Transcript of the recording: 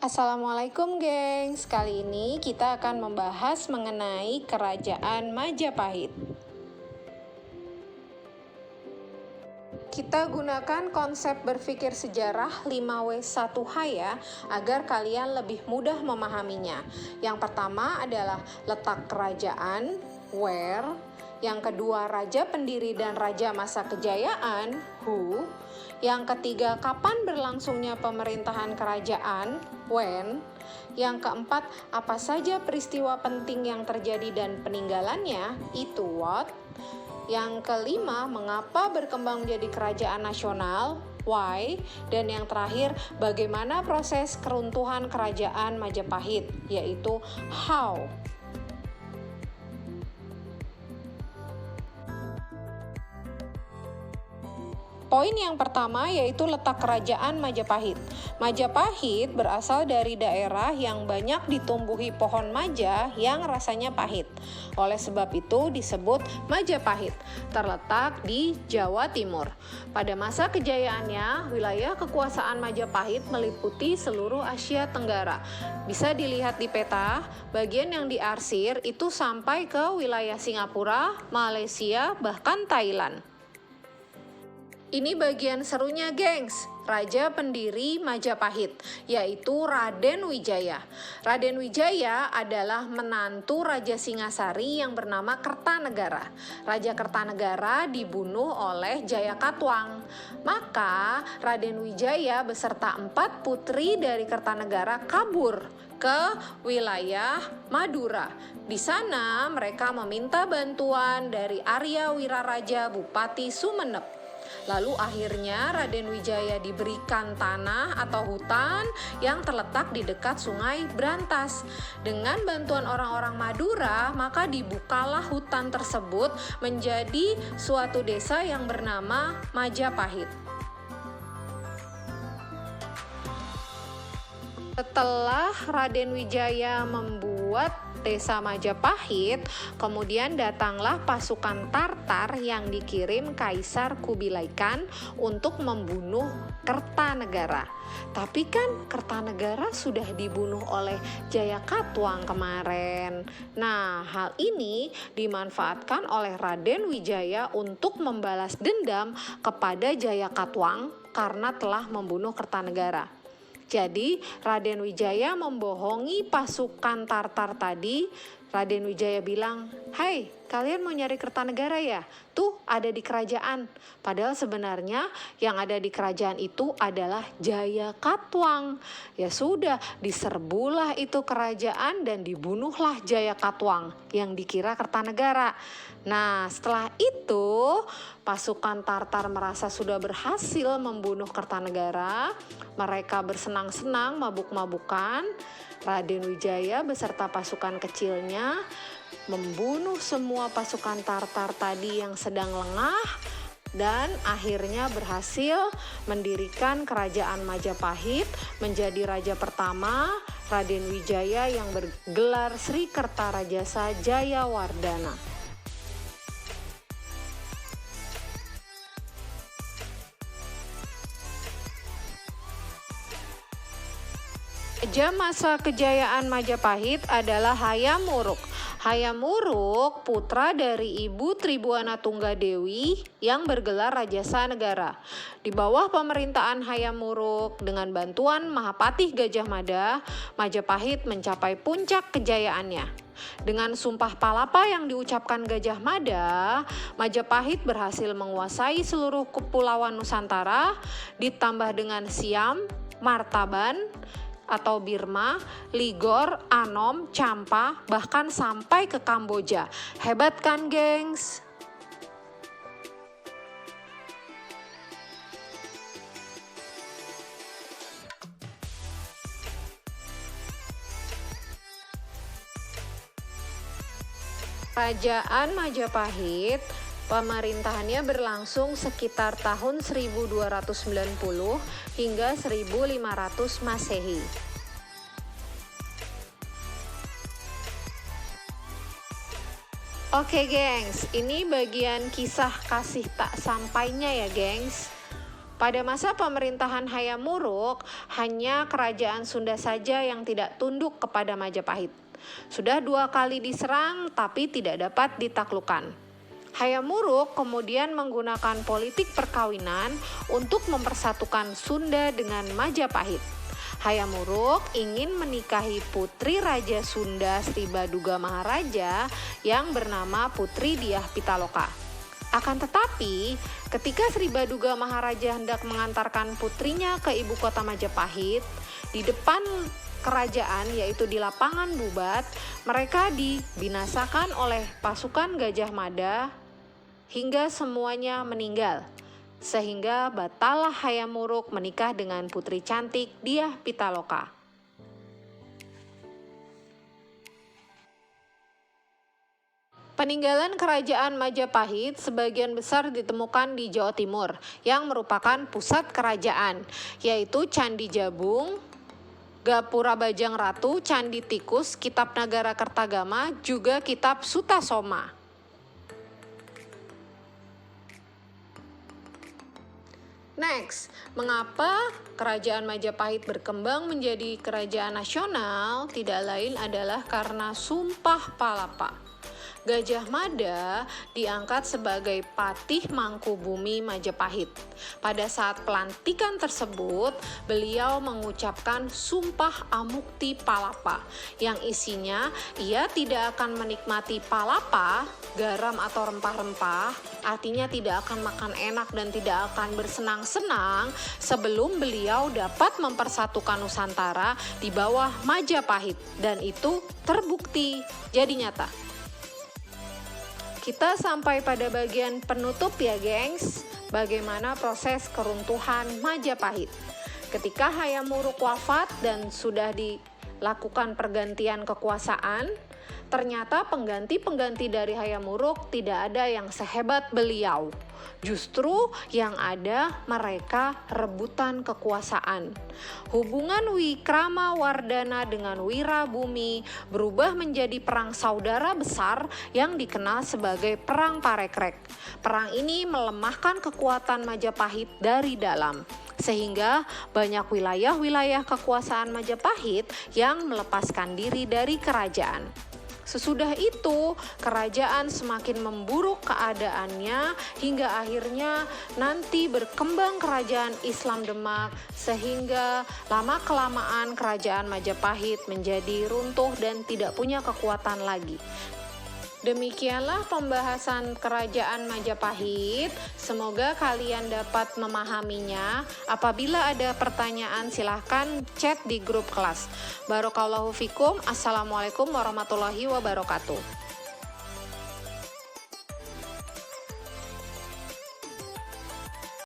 Assalamualaikum gengs, kali ini kita akan membahas mengenai Kerajaan Majapahit. Kita gunakan konsep berpikir sejarah 5W1H ya, agar kalian lebih mudah memahaminya. Yang pertama adalah letak kerajaan, where. Yang kedua, raja pendiri dan raja masa kejayaan, who. Yang ketiga, kapan berlangsungnya pemerintahan kerajaan, when. Yang keempat, apa saja peristiwa penting yang terjadi dan peninggalannya, itu what. Yang kelima, mengapa berkembang menjadi kerajaan nasional, why. Dan yang terakhir, bagaimana proses keruntuhan kerajaan Majapahit, yaitu how. Poin yang pertama yaitu letak kerajaan Majapahit. Majapahit berasal dari daerah yang banyak ditumbuhi pohon maja yang rasanya pahit. Oleh sebab itu disebut Majapahit, terletak di Jawa Timur. Pada masa kejayaannya, wilayah kekuasaan Majapahit meliputi seluruh Asia Tenggara. Bisa dilihat di peta, bagian yang diarsir itu sampai ke wilayah Singapura, Malaysia, bahkan Thailand. Ini bagian serunya gengs, raja pendiri Majapahit, yaitu Raden Wijaya. Raden Wijaya adalah menantu Raja Singasari yang bernama Kertanegara. Raja Kertanegara dibunuh oleh Jayakatwang. Maka Raden Wijaya beserta 4 putri dari Kertanegara kabur ke wilayah Madura. Di sana mereka meminta bantuan dari Arya Wiraraja Bupati Sumenep. Lalu akhirnya Raden Wijaya diberikan tanah atau hutan yang terletak di dekat Sungai Brantas. Dengan bantuan orang-orang Madura, maka dibukalah hutan tersebut menjadi suatu desa yang bernama Majapahit. Setelah Raden Wijaya membuat desa Majapahit, kemudian datanglah pasukan Tartar yang dikirim Kaisar Kubilai Khan untuk membunuh Kertanegara. Tapi kan Kertanegara sudah dibunuh oleh Jayakatwang kemarin. Nah, hal ini dimanfaatkan oleh Raden Wijaya untuk membalas dendam kepada Jayakatwang karena telah membunuh Kertanegara. Jadi Raden Wijaya membohongi pasukan Tartar tadi. Raden Wijaya bilang, "Hai, kalian mau nyari Kertanegara ya? Tuh ada di kerajaan." Padahal sebenarnya yang ada di kerajaan itu adalah Jayakatwang. Ya sudah, diserbulah itu kerajaan dan dibunuhlah Jayakatwang yang dikira Kertanegara. Nah, setelah itu pasukan Tartar merasa sudah berhasil membunuh Kertanegara. Mereka bersenang-senang, mabuk-mabukan. Raden Wijaya beserta pasukan kecilnya membunuh semua pasukan Tartar tadi yang sedang lengah dan akhirnya berhasil mendirikan kerajaan Majapahit menjadi raja pertama Raden Wijaya yang bergelar Sri Kertarajasa Jayawardana. Raja masa kejayaan Majapahit adalah Hayam Wuruk. Hayam Wuruk putra dari Ibu Tribuana Tunggadewi yang bergelar Rajasa Negara. Di bawah pemerintahan Hayam Wuruk dengan bantuan Mahapatih Gajah Mada, Majapahit mencapai puncak kejayaannya. Dengan sumpah palapa yang diucapkan Gajah Mada, Majapahit berhasil menguasai seluruh kepulauan Nusantara, ditambah dengan Siam, Martaban, atau Birma, Ligor, Anom, Champa, bahkan sampai ke Kamboja. Hebat kan, gengs? Kerajaan Majapahit pemerintahannya berlangsung sekitar tahun 1290 hingga 1500 Masehi. Oke gengs, ini bagian kisah kasih tak sampainya ya gengs. Pada masa pemerintahan Hayam Wuruk, hanya kerajaan Sunda saja yang tidak tunduk kepada Majapahit. Sudah 2 kali diserang tapi tidak dapat ditaklukkan. Hayam Wuruk kemudian menggunakan politik perkawinan untuk mempersatukan Sunda dengan Majapahit. Hayam Wuruk ingin menikahi putri Raja Sunda Sri Baduga Maharaja yang bernama Putri Dyah Pitaloka. Akan tetapi, ketika Sri Baduga Maharaja hendak mengantarkan putrinya ke ibu kota Majapahit, di depan kerajaan yaitu di lapangan Bubat, mereka dibinasakan oleh pasukan Gajah Mada hingga semuanya meninggal. Sehingga batallah Hayam Wuruk menikah dengan putri cantik Dyah Pitaloka. Peninggalan kerajaan Majapahit sebagian besar ditemukan di Jawa Timur yang merupakan pusat kerajaan, yaitu Candi Jabung, Gapura Bajang Ratu, Candi Tikus, Kitab Nagara Kertagama, juga Kitab Sutasoma. Next, mengapa kerajaan Majapahit berkembang menjadi kerajaan nasional? Tidak lain adalah karena Sumpah Palapa. Gajah Mada diangkat sebagai Patih Mangkubumi Majapahit. Pada saat pelantikan tersebut, beliau mengucapkan Sumpah Amukti Palapa, yang isinya ia tidak akan menikmati palapa, garam atau rempah-rempah, artinya tidak akan makan enak dan tidak akan bersenang-senang sebelum beliau dapat mempersatukan Nusantara di bawah Majapahit, dan itu terbukti jadi nyata. Kita sampai pada bagian penutup ya gengs, bagaimana proses keruntuhan Majapahit. Ketika Hayam Wuruk wafat dan sudah dilakukan pergantian kekuasaan, ternyata pengganti-pengganti dari Hayam Wuruk tidak ada yang sehebat beliau. Justru yang ada mereka rebutan kekuasaan. Hubungan Wikramawardhana dengan Wirabumi berubah menjadi perang saudara besar yang dikenal sebagai Perang Parekrek. Perang ini melemahkan kekuatan Majapahit dari dalam, sehingga banyak wilayah-wilayah kekuasaan Majapahit yang melepaskan diri dari kerajaan. Sesudah itu, kerajaan semakin memburuk keadaannya hingga akhirnya nanti berkembang kerajaan Islam Demak, sehingga lama-kelamaan kerajaan Majapahit menjadi runtuh dan tidak punya kekuatan lagi. Demikianlah pembahasan kerajaan Majapahit. Semoga kalian dapat memahaminya. Apabila ada pertanyaan silahkan chat di grup kelas. Barokallahu fikum. Assalamualaikum warahmatullahi wabarakatuh.